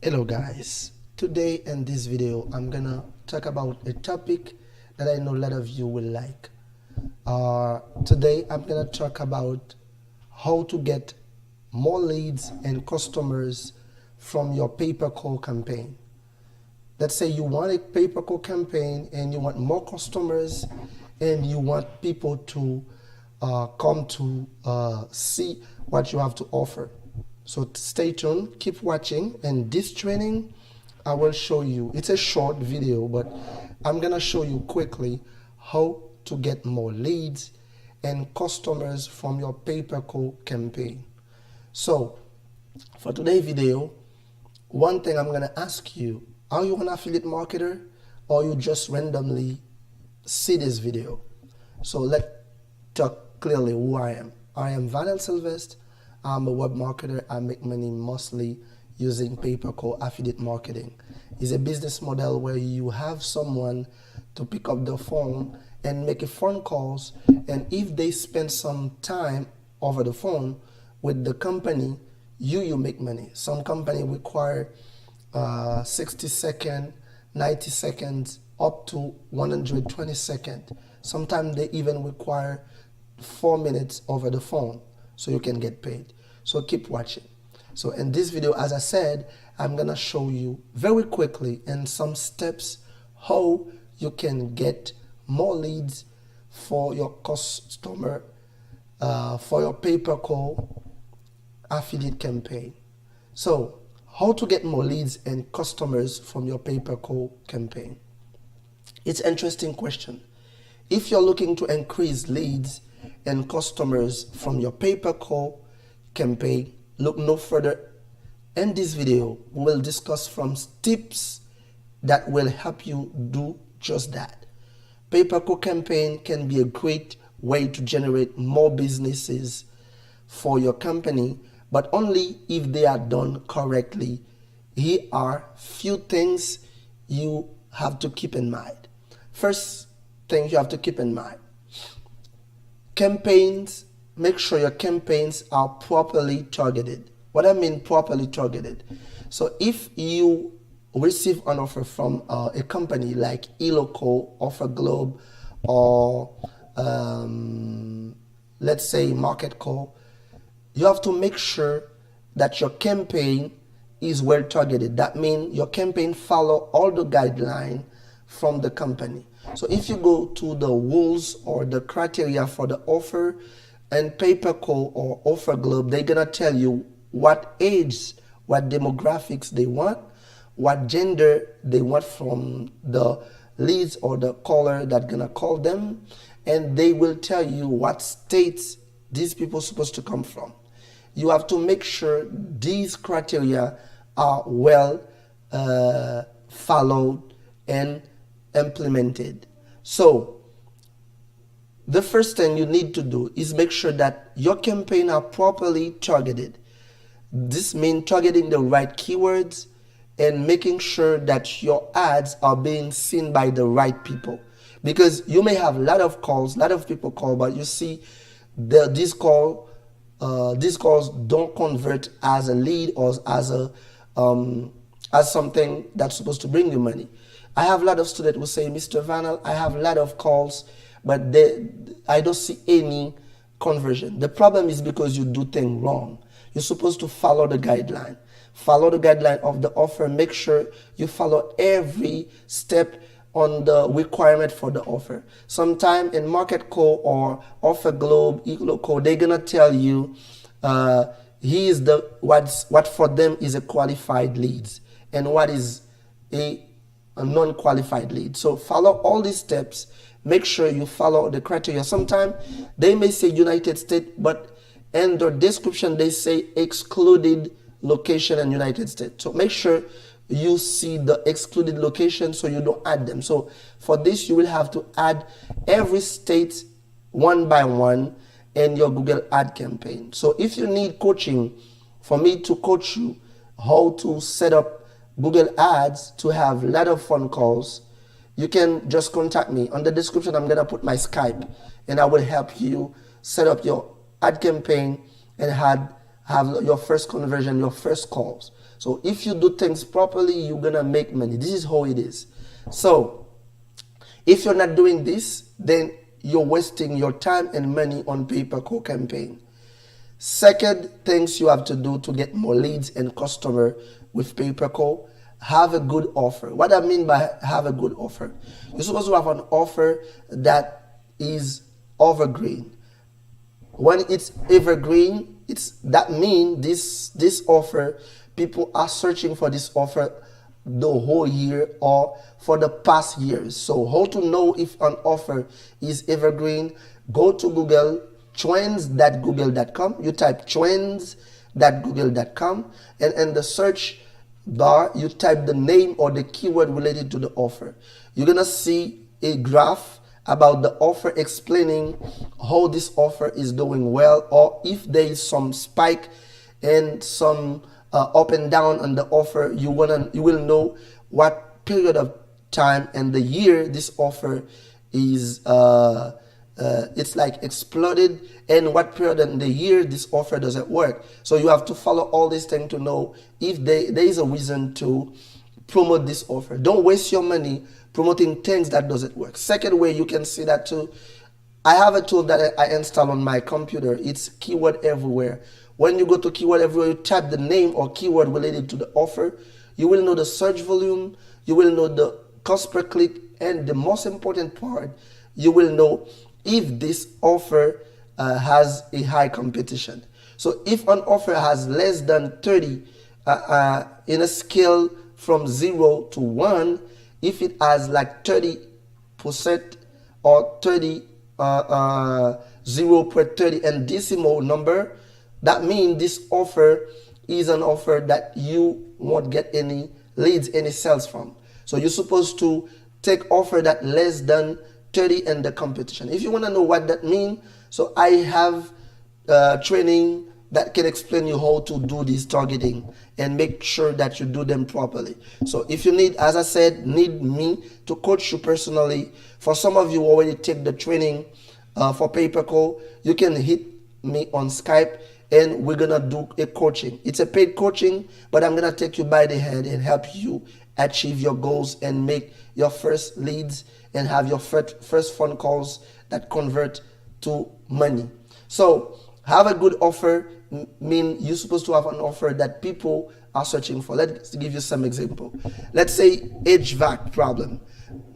Hello guys, today in this video I'm gonna talk about a topic that I know a lot of you will like. Today I'm gonna talk about how to get more leads and customers from your pay-per-call campaign. Let's say you want a pay-per-call campaign and you want more customers and you want people to come to see what you have to offer. So stay tuned, keep watching, and this training I will show you. It's a short video, but I'm gonna show you quickly how to get more leads and customers from your pay-per-call campaign. So for today's video, one thing I'm gonna ask you, are you an affiliate marketer or you just randomly see this video? So let's talk clearly who I am. I am princeherly.sylvester. I'm a web marketer. I make money mostly using pay-per-call affiliate marketing. It's a business model where you have someone to pick up the phone and make a phone calls, and if they spend some time over the phone with the company, you make money. Some company require 60 seconds, 90 seconds, up to 120 seconds. Sometimes they even require 4 minutes over the phone so you can get paid. So keep watching. So in this video, as I said, I'm gonna show you very quickly in some steps how you can get more leads for your customer, for your pay-per-call affiliate campaign. So how to get more leads and customers from your pay-per-call campaign? It's an interesting question. If you're looking to increase leads and customers from your pay-per-call campaign, look no further. In this video, we will discuss some tips that will help you do just that. Pay-per-call campaign can be a great way to generate more businesses for your company, but only if they are done correctly. Here are few things you have to keep in mind. First thing you have to keep in mind, campaigns. Make sure your campaigns are properly targeted. What I mean properly targeted? So if you receive an offer from a company like eLocal, Offer Globe, or let's say Market Call, you have to make sure that your campaign is well targeted. That means your campaign follow all the guidelines from the company. So if you go to the rules or the criteria for the offer and pay-per-call or Offer Globe, they're gonna tell you what age, what demographics they want, what gender they want from the leads or the caller that gonna call them, and they will tell you what states these people are supposed to come from. You have to make sure these criteria are well followed and implemented. So the first thing you need to do is make sure that your campaign are properly targeted. This means targeting the right keywords and making sure that your ads are being seen by the right people. Because you may have a lot of calls, a lot of people call, but you see these calls don't convert as a lead or as something that's supposed to bring you money. I have a lot of students who say, Mr. Vanel, I have a lot of calls, but I don't see any conversion. The problem is because you do things wrong. You're supposed to follow the guideline. Follow the guideline of the offer. Make sure you follow every step on the requirement for the offer. Sometime in Market Call or Offer Globe, eLocal, they're gonna tell you what for them is a qualified leads and what is a non-qualified lead. So follow all these steps. Make sure you follow the criteria. Sometimes they may say United States, but in the description they say excluded location in United States. So make sure you see the excluded location so you don't add them. So for this, you will have to add every state one by one in your Google ad campaign. So if you need coaching, for me to coach you how to set up Google ads to have a lot of phone calls, you can just contact me. On the description, I'm gonna put my Skype, and I will help you set up your ad campaign and have your first conversion, your first calls. So if you do things properly, you're gonna make money. This is how it is. So if you're not doing this, then you're wasting your time and money on pay-per-call campaign. Second things you have to do to get more leads and customer with pay-per-call, have a good offer. What I mean by have a good offer, you're supposed to have an offer that is evergreen. When it's evergreen, that means this offer, people are searching for this offer the whole year or for the past years. So how to know if an offer is evergreen? Go to Google, trends.google.com. You type trends.google.com, and in the search bar you type the name or the keyword related to the offer. You're gonna see a graph about the offer explaining how this offer is doing well, or if there is some spike and some up and down on the offer. You will know what period of time and the year this offer is it's like exploded, and what period in the year this offer doesn't work. So you have to follow all these things to know if there is a reason to promote this offer. Don't waste your money promoting things that doesn't work. Second way you can see that too, I have a tool that I install on my computer. It's Keyword Everywhere. When you go to Keyword Everywhere, you type the name or keyword related to the offer. You will know the search volume, you will know the cost per click, and the most important part, you will know if this offer has a high competition. So if an offer has less than 30 in a scale from 0 to 1, if it has like 30% or 30 0 per 30 and decimal number, that means this offer is an offer that you won't get any leads, any sales from. So you're supposed to take offer that less than 30 and the competition. If you want to know what that means, so I have training that can explain you how to do this targeting and make sure that you do them properly. So if you need, as I said, need me to coach you personally, for some of you already take the training for pay-per-call, you can hit me on Skype and we're gonna do a coaching. It's a paid coaching, but I'm gonna take you by the hand and help you achieve your goals and make your first leads and have your first phone calls that convert to money. So have a good offer, mean you're supposed to have an offer that people are searching for. Let's give you some example. Let's say HVAC problem.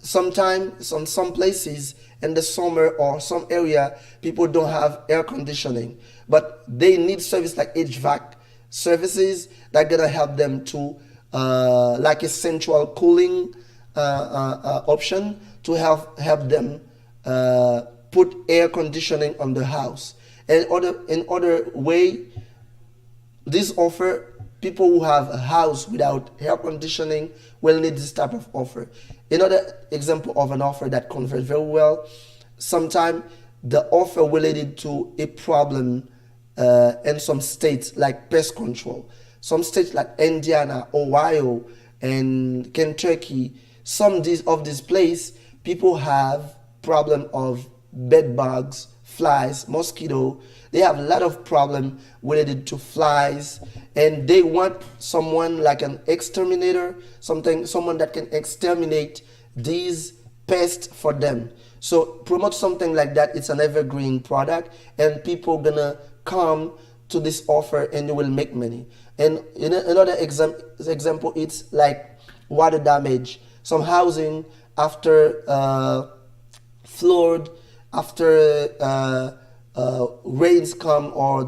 Sometimes on some places in the summer or some area, people don't have air conditioning, but they need service like HVAC services that are gonna help them to like a central cooling option to help them put air conditioning on the house. And in other way, this offer, people who have a house without air conditioning will need this type of offer. Another example of an offer that converts very well, sometimes the offer related to a problem in some states like pest control. Some states like Indiana, Ohio, and Kentucky, some of these places, people have problem of bed bugs, flies, mosquito. They have a lot of problem related to flies, and they want someone like an exterminator, someone that can exterminate these pests for them. So promote something like that. It's an evergreen product, and people gonna come to this offer, and you will make money. And in another example, it's like water damage. Some housing after flood, after rains come, or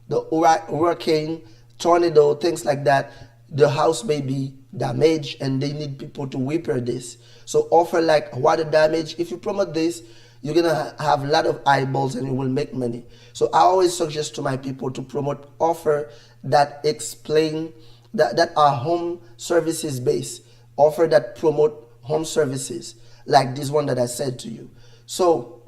the hurricane, tornado, things like that, the house may be damaged and they need people to repair this. So offer like water damage, if you promote this, you're gonna have a lot of eyeballs and you will make money. So I always suggest to my people to promote offer that explain that are home services based, offer that promote home services like this one that I said to you. So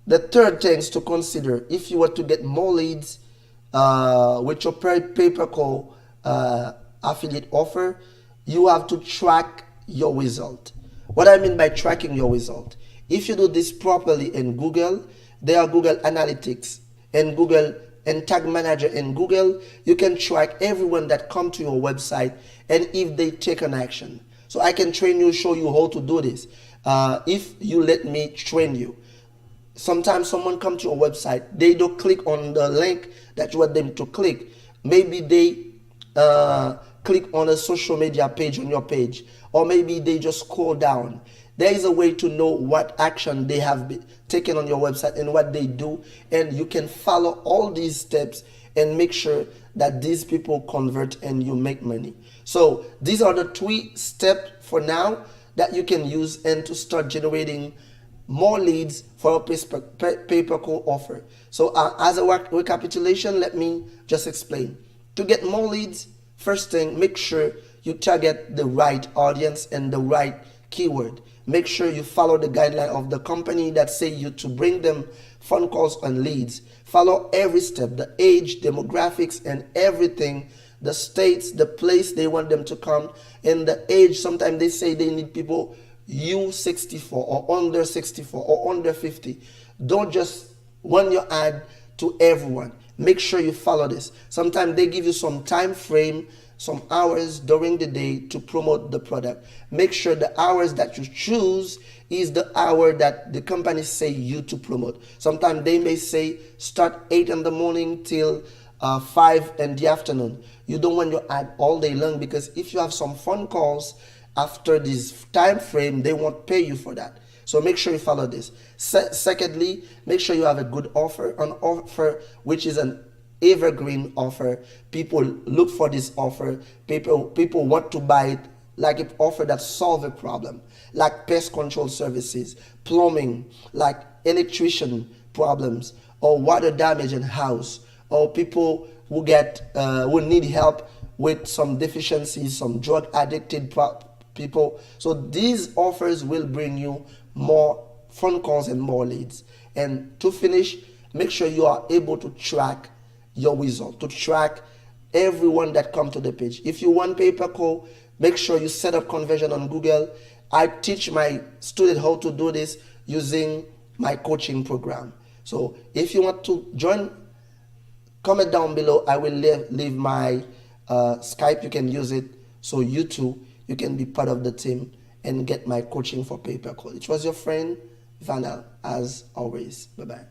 the third things to consider if you want to get more leads with your pay-per-call affiliate offer, you have to track your result. What I mean by tracking your result, if you do this properly in Google, there are Google Analytics and Google and tag manager in Google, you can track everyone that come to your website and if they take an action. So I can train you, show you how to do this. If you let me train you. Sometimes someone come to your website, they don't click on the link that you want them to click. Maybe they click on a social media page on your page, or maybe they just scroll down. There is a way to know what action they have been taken on your website and what they do, and you can follow all these steps and make sure that these people convert and you make money. So these are the 3 steps for now that you can use and to start generating more leads for a pay-per-call offer. So as a recapitulation, let me just explain. To get more leads, first thing, make sure you target the right audience and the right keyword. Make sure you follow the guideline of the company that say you to bring them phone calls and leads. Follow every step, the age, demographics, and everything, the states, the place they want them to come, and the age. Sometimes they say they need people U64 or under 64 or under 50. Don't just run your ad to everyone. Make sure you follow this. Sometimes they give you some time frame, some hours during the day to promote the product. Make sure the hours that you choose is the hour that the company say you to promote. Sometimes they may say start 8 in the morning till 5 in the afternoon. You don't want your ad all day long, because if you have some phone calls after this time frame, they won't pay you for that. So make sure you follow this. Secondly, make sure you have a good offer, an offer which is an evergreen offer. People look for this offer. People want to buy it, like an offer that solves a problem, like pest control services, plumbing, like electrician problems, or water damage in house, or people who who need help with some deficiencies, some drug addicted people. So these offers will bring you more phone calls and more leads. And to finish, make sure you are able to track your result, to track everyone that come to the page. If you want pay-per-call, make sure you set up conversion on Google. I teach my student how to do this using my coaching program. So if you want to join, comment down below. I will leave my Skype. You can use it, so you too, you can be part of the team and get my coaching for pay-per-call. It was your friend Vanel, as always. Bye-bye.